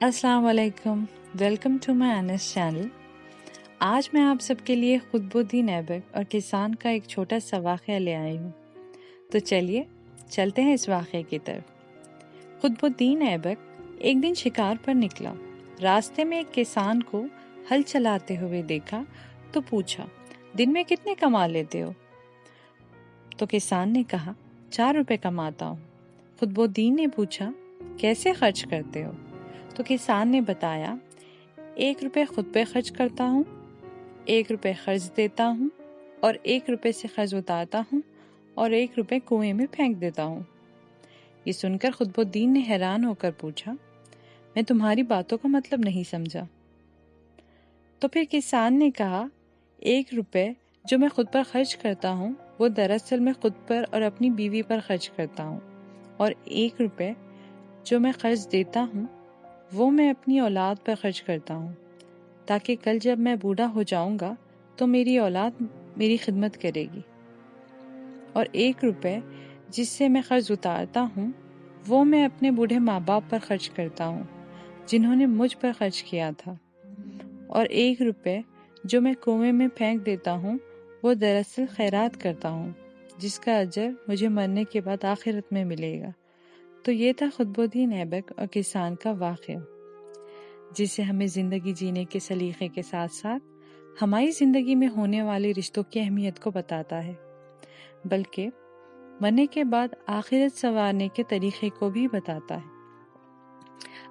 السلام علیکم، welcome to my Anas channel. آج میں آپ سب کے لیے قطب الدین ایبک اور کسان کا ایک چھوٹا سا واقعہ لے آئی ہوں، تو چلیے چلتے ہیں اس واقعے کی طرف۔ قطب الدین ایبک ایک دن شکار پر نکلا۔ راستے میں ایک کسان کو ہل چلاتے ہوئے دیکھا تو پوچھا، دن میں کتنے کما لیتے ہو؟ تو کسان نے کہا، 4 روپے کماتا ہوں۔ قطب الدین نے پوچھا، کیسے خرچ کرتے ہو؟ تو کسان نے بتایا، 1 روپے خود پہ خرچ کرتا ہوں، 1 روپے قرض دیتا ہوں اور 1 روپے سے قرض اتارتا ہوں اور 1 روپے کنویں میں پھینک دیتا ہوں۔ یہ سن کر قطب الدین نے حیران ہو کر پوچھا، میں تمہاری باتوں کا مطلب نہیں سمجھا۔ تو پھر کسان نے کہا، 1 روپے جو میں خود پر خرچ کرتا ہوں وہ دراصل میں خود پر اور اپنی بیوی پر خرچ کرتا ہوں، اور 1 روپے جو میں قرض دیتا ہوں وہ میں اپنی اولاد پر خرچ کرتا ہوں، تاکہ کل جب میں بوڑھا ہو جاؤں گا تو میری اولاد میری خدمت کرے گی، اور 1 روپے جس سے میں قرض اتارتا ہوں وہ میں اپنے بوڑھے ماں باپ پر خرچ کرتا ہوں جنہوں نے مجھ پر خرچ کیا تھا، اور 1 روپے جو میں کنویں میں پھینک دیتا ہوں وہ دراصل خیرات کرتا ہوں جس کا اجر مجھے مرنے کے بعد آخرت میں ملے گا۔ تو یہ تھا قطب الدین ایبک اور کسان کا واقعہ، جس سے ہمیں زندگی جینے کے سلیقے کے ساتھ ساتھ ہماری زندگی میں ہونے والی رشتوں کی اہمیت کو بتاتا ہے، بلکہ مرنے کے بعد آخرت سنوارنے کے طریقے کو بھی بتاتا ہے۔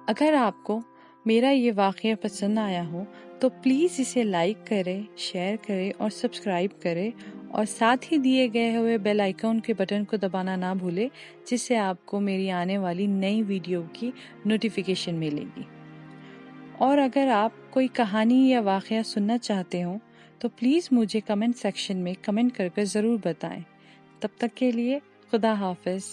اگر آپ کو میرا یہ واقعہ پسند آیا ہو تو پلیز اسے لائک کریں، شیئر کریں اور سبسکرائب کریں، اور ساتھ ہی دیے گئے ہوئے بیل آئیکن کے بٹن کو دبانا نہ بھولیں، جس سے آپ کو میری آنے والی نئی ویڈیو کی نوٹیفیکیشن ملے گی۔ اور اگر آپ کوئی کہانی یا واقعہ سننا چاہتے ہوں تو پلیز مجھے کمنٹ سیکشن میں کمنٹ کر ضرور بتائیں۔ تب تک کے لیے خدا حافظ۔